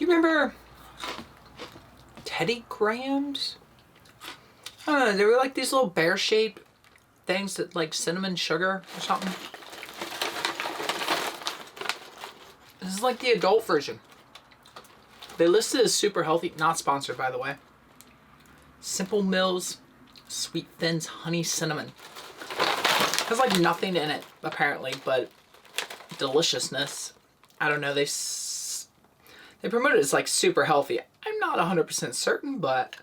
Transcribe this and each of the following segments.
you remember Teddy Grahams? I don't know, they were like these little bear-shaped things that like cinnamon sugar or something. This is like the adult version. They listed as super healthy, not sponsored by the way. Simple Mills Sweet Thins Honey Cinnamon. Has like nothing in it apparently, but deliciousness. I don't know, they promote it as like super healthy. I'm not 100% certain, but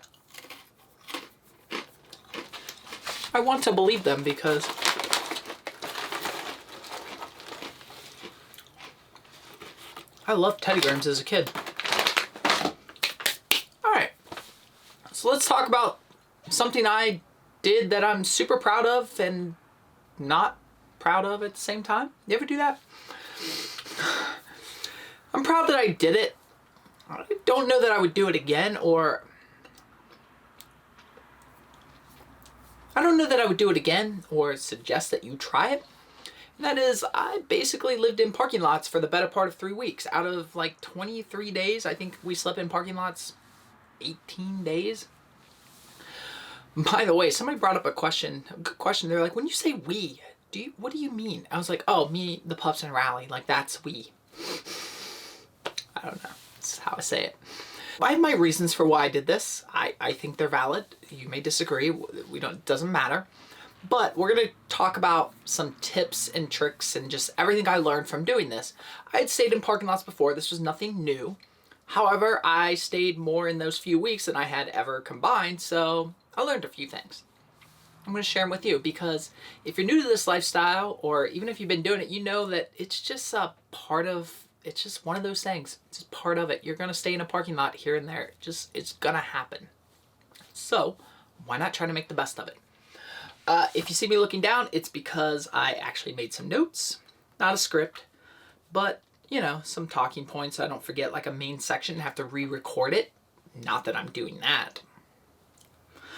I want to believe them because I loved Teddy Grahams as a kid. Alright, so let's talk about something I did that I'm super proud of and not proud of at the same time. You ever do that? I'm proud that I did it. I don't know that I would do it again, or I don't know that I would do it again or suggest that you try it. And that is, I basically lived in parking lots for the better part of 3 weeks. Out of like 23 days, I think we slept in parking lots 18 days. By the way, somebody brought up a good question. They're like, when you say we, what do you mean? I was like, oh, me, the pups, and Rally. Like, that's we. I don't know. That's how I say it. I have my reasons for why I did this. I think they're valid. You may disagree. It doesn't matter. But we're going to talk about some tips and tricks and just everything I learned from doing this. I had stayed in parking lots before. This was nothing new. However, I stayed more in those few weeks than I had ever combined, so I learned a few things. I'm going to share them with you because if you're new to this lifestyle, or even if you've been doing it, you know that it's just a part of, it's just one of those things. It's just part of it. You're going to stay in a parking lot here and there. It's going to happen. So why not try to make the best of it? If you see me looking down, it's because I actually made some notes, not a script, but you know, some talking points so I don't forget like a main section and have to re-record it. Not that I'm doing that.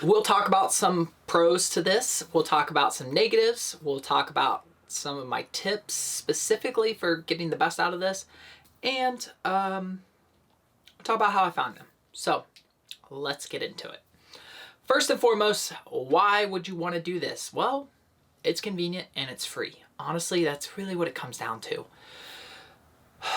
We'll talk about some pros to this. We'll talk about some negatives. We'll talk about some of my tips specifically for getting the best out of this. And we'll talk about how I found them. So let's get into it. First and foremost, why would you want to do this? Well, it's convenient and it's free. Honestly, that's really what it comes down to.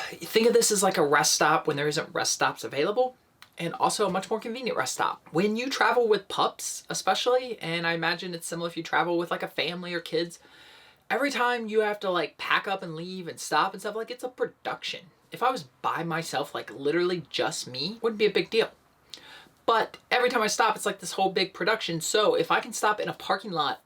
Think of this as like a rest stop when there isn't rest stops available, and also a much more convenient rest stop. When you travel with pups, especially, and I imagine it's similar if you travel with like a family or kids, every time you have to like pack up and leave and stop and stuff, like it's a production. If I was by myself, like literally just me, it wouldn't be a big deal. But every time I stop, it's like this whole big production. So if I can stop in a parking lot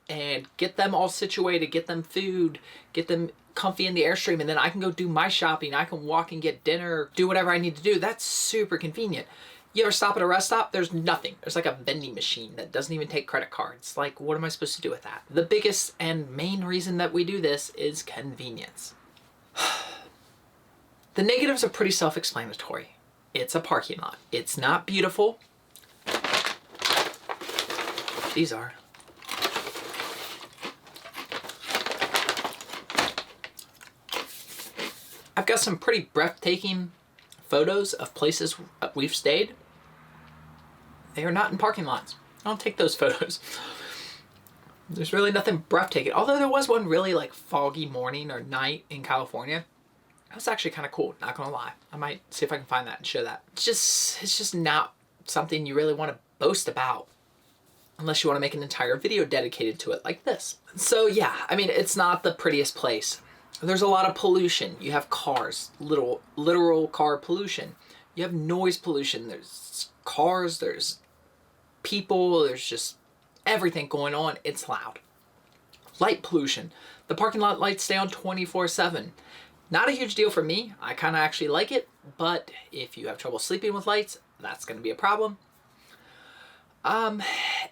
and get them all situated, get them food, get them comfy in the Airstream, and then I can go do my shopping, I can walk and get dinner, do whatever I need to do, that's super convenient. You ever stop at a rest stop? There's nothing. There's like a vending machine that doesn't even take credit cards. Like, what am I supposed to do with that? The biggest and main reason that we do this is convenience. The negatives are pretty self-explanatory. It's a parking lot. It's not beautiful. These are. I've got some pretty breathtaking photos of places we've stayed. They are not in parking lots. I don't take those photos. There's really nothing breathtaking. Although there was one really like foggy morning or night in California. That was actually kind of cool, not gonna lie. I might see if I can find that and show that. It's just not something you really want to boast about unless you want to make an entire video dedicated to it like this. So yeah, I mean, it's not the prettiest place. There's a lot of pollution. You have cars, literal car pollution. You have noise pollution. There's cars, there's people, there's just everything going on. It's loud. Light pollution. The parking lot lights stay on 24/7. Not a huge deal for me. I kind of actually like it, but if you have trouble sleeping with lights, that's going to be a problem. And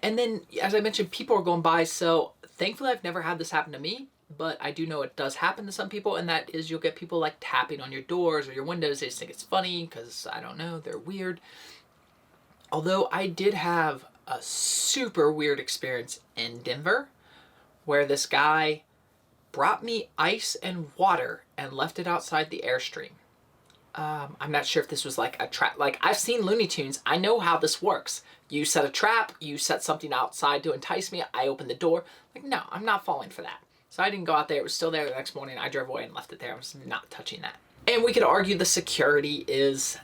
then, as I mentioned, people are going by, so thankfully I've never had this happen to me, but I do know it does happen to some people, and that is you'll get people like tapping on your doors or your windows. They just think it's funny because, I don't know, they're weird. Although I did have a super weird experience in Denver where this guy brought me ice and water and left it outside the Airstream. I'm not sure if this was like a trap. Like, I've seen Looney Tunes. I know how this works. You set a trap, you set something outside to entice me, I open the door. Like, no, I'm not falling for that. So I didn't go out there. It was still there the next morning. I drove away and left it there. I was not touching that. And we could argue the security is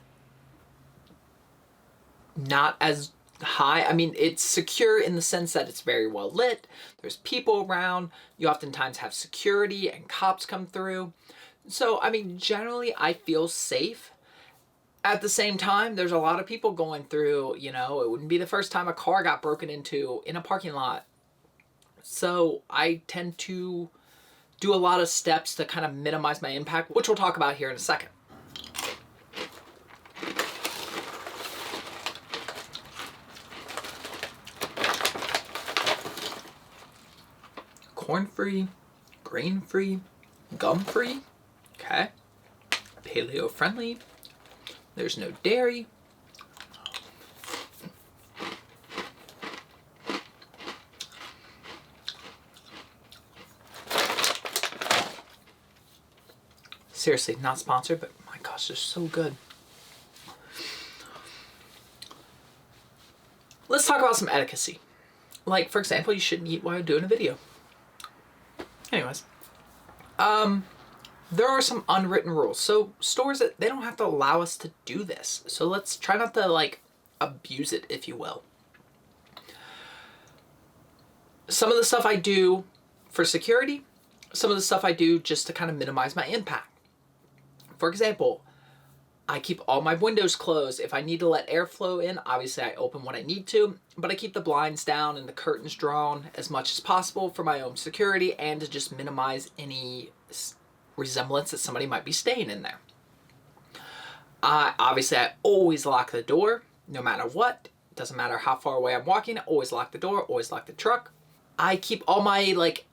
not as high. I mean, it's secure in the sense that it's very well lit. There's people around. You oftentimes have security and cops come through. So, I mean, generally I feel safe. At the same time, there's a lot of people going through, you know, it wouldn't be the first time a car got broken into in a parking lot. So I tend to do a lot of steps to kind of minimize my impact, which we'll talk about here in a second. Corn-free, grain-free, gum-free, okay, paleo-friendly, there's no dairy, seriously, not sponsored, but my gosh, they're so good. Let's talk about some etiquette. Like, for example, you shouldn't eat while you're doing a video. Anyways, there are some unwritten rules. So stores, they don't have to allow us to do this. So let's try not to, like, abuse it, if you will. Some of the stuff I do for security, some of the stuff I do just to kind of minimize my impact. For example, I keep all my windows closed. If I need to let airflow in, obviously I open when I need to, but I keep the blinds down and the curtains drawn as much as possible for my own security and to just minimize any resemblance that somebody might be staying in there. Obviously, I always lock the door, no matter what. Doesn't matter how far away I'm walking, I always lock the door, always lock the truck. I keep all my, like,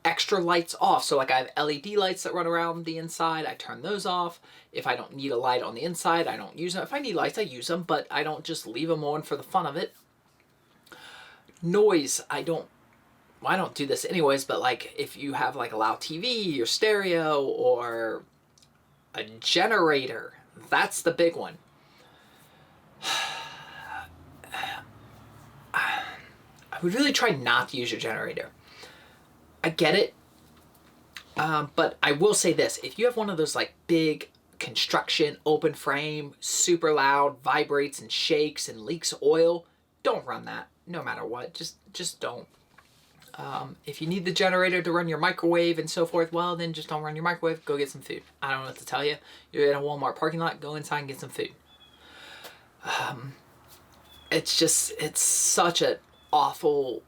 extra lights off. So, like, I have LED lights that run around the inside. I turn those off. If I don't need a light on the inside, I don't use them. If I need lights, I use them, but I don't just leave them on for the fun of it. Noise, I don't do this anyways, but, like, if you have, like, a loud TV or stereo or a generator, that's the big one. I would really try not to use your generator. I get it, but I will say this. If you have one of those, like, big construction, open frame, super loud, vibrates and shakes and leaks oil, don't run that, no matter what. Just don't. If you need the generator to run your microwave and so forth, well, then just don't run your microwave. Go get some food. I don't know what to tell you. You're in a Walmart parking lot, go inside and get some food. It's such an awful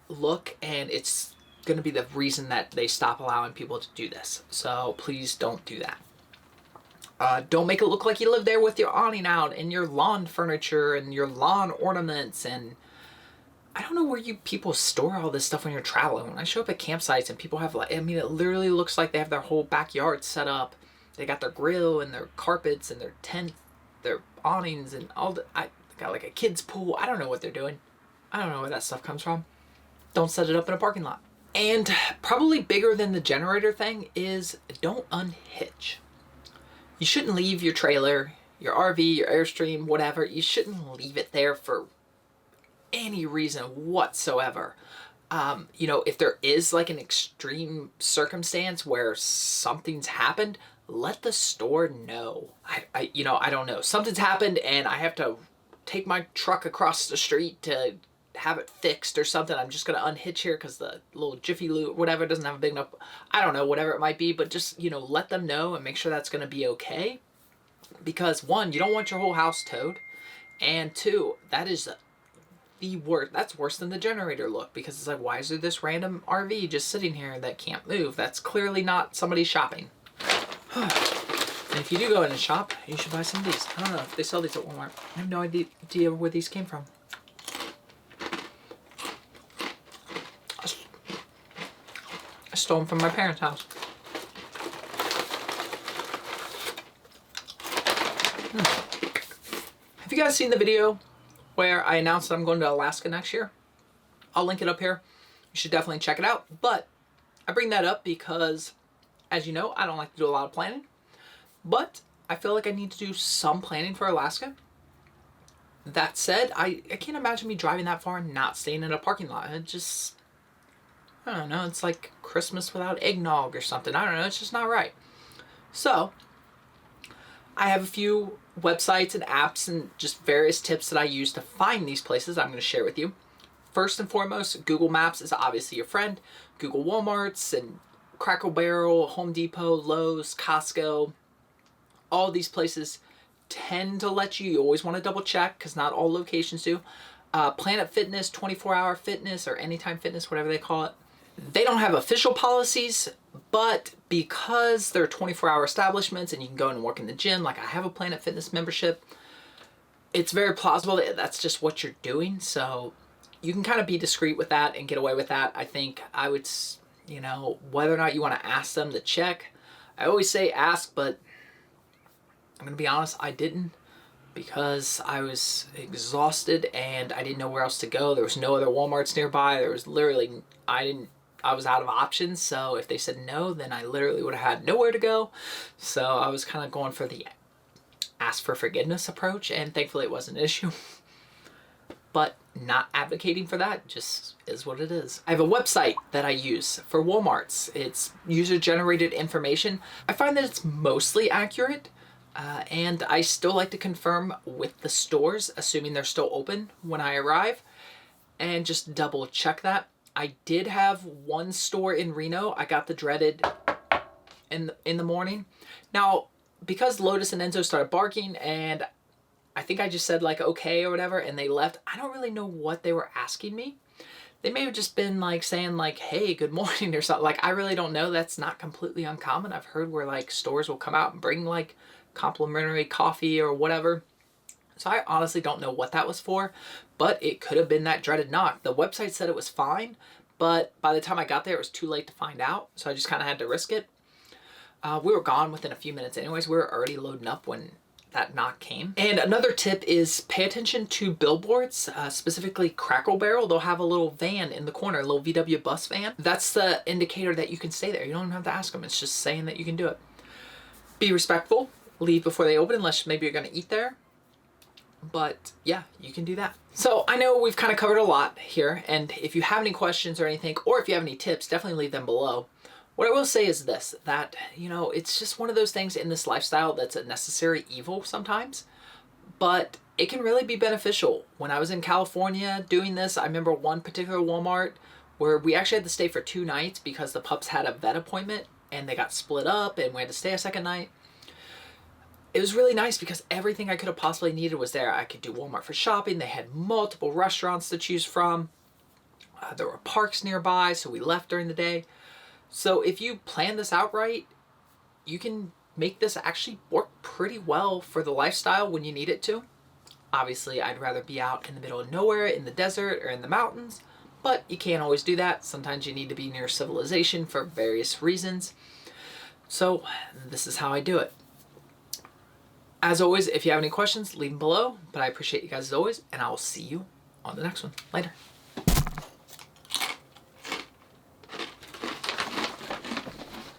look, and it's going to be the reason that they stop allowing people to do this. So please don't do that. Don't make it look like you live there with your awning out and your lawn furniture and your lawn ornaments. And I don't know where you people store all this stuff when you're traveling. When I show up at campsites and people have, like, I mean, it literally looks like they have their whole backyard set up. They got their grill and their carpets and their tent, their awnings and all the, I got like a kid's pool. I don't know what they're doing. I don't know where that stuff comes from. Don't set it up in a parking lot. And probably bigger than the generator thing is don't unhitch. You shouldn't leave your trailer, your RV, your Airstream, whatever. You shouldn't leave it there for any reason whatsoever. You know, if there is like an extreme circumstance where something's happened, let the store know. I don't know. Something's happened and I have to take my truck across the street to have it fixed or something. I'm just going to unhitch here because the little Jiffy Lube, whatever, doesn't have a big enough, I don't know, whatever it might be, but just, you know, let them know and make sure that's going to be okay. Because one, you don't want your whole house towed. And two, that is the worst. That's worse than the generator look, because it's like, why is there this random RV just sitting here that can't move? That's clearly not somebody shopping. And if you do go in and shop, you should buy some of these. I don't know if they sell these at Walmart. I have no idea where these came from. I stole them from my parents' house. Have you guys seen the video where I announced that I'm going to Alaska next year? I'll link it up here. You should definitely check it out. But I bring that up because, as you know, I don't like to do a lot of planning. But I feel like I need to do some planning for Alaska. That said, I can't imagine me driving that far and not staying in a parking lot. It just, I don't know, it's like Christmas without eggnog or something. I don't know, it's just not right. So, I have a few websites and apps and just various tips that I use to find these places I'm going to share with you. First and foremost, Google Maps is obviously your friend. Google Walmarts and Cracker Barrel, Home Depot, Lowe's, Costco, all these places tend to let you always want to double check because not all locations do. Planet Fitness, 24-hour fitness, or Anytime Fitness, whatever they call it. They don't have official policies, but because they're 24-hour establishments and you can go and work in the gym, like I have a Planet Fitness membership, it's very plausible that that's just what you're doing. So you can kind of be discreet with that and get away with that. I think I would, you know, whether or not you want to ask them to check. I always say ask, but I'm going to be honest, I didn't, because I was exhausted and I didn't know where else to go. There was no other Walmarts nearby. There was literally, I was out of options. So if they said no, then I literally would have had nowhere to go. So I was kind of going for the ask for forgiveness approach, and thankfully it wasn't an issue. But not advocating for that, just is what it is. I have a website that I use for Walmarts. It's user-generated information. I find that it's mostly accurate, and I still like to confirm with the stores, assuming they're still open when I arrive, and just double check that. I did have one store in Reno. I got the dreaded in the morning. Now, because Lotus and Enzo started barking, and I think I just said like okay or whatever, and they left, I don't really know what they were asking me. They may have just been like saying like, hey, good morning or something. Like, I really don't know. That's not completely uncommon. I've heard where like stores will come out and bring like complimentary coffee or whatever. So I honestly don't know what that was for, but it could have been that dreaded knock. The website said it was fine, but by the time I got there, it was too late to find out. So I just kind of had to risk it. We were gone within a few minutes anyways. We were already loading up when that knock came. And another tip is pay attention to billboards, specifically Cracker Barrel. They'll have a little van in the corner, a little VW bus van. That's the indicator that you can stay there. You don't even have to ask them. It's just saying that you can do it. Be respectful. Leave before they open, unless maybe you're going to eat there. But yeah, you can do that. So I know we've kind of covered a lot here, and if you have any questions or anything, or if you have any tips, definitely leave them below. What I will say is this, that, you know, it's just one of those things in this lifestyle that's a necessary evil sometimes, but it can really be beneficial. When I was in California doing this, I remember one particular Walmart where we actually had to stay for 2 nights because the pups had a vet appointment and they got split up and we had to stay a second night. It was really nice because everything I could have possibly needed was there. I could do Walmart for shopping. They had multiple restaurants to choose from. There were parks nearby, so we left during the day. So if you plan this out right, you can make this actually work pretty well for the lifestyle when you need it to. Obviously, I'd rather be out in the middle of nowhere, in the desert, or in the mountains, but you can't always do that. Sometimes you need to be near civilization for various reasons. So this is how I do it. As always, if you have any questions, leave them below, but I appreciate you guys as always, and I will see you on the next one. Later.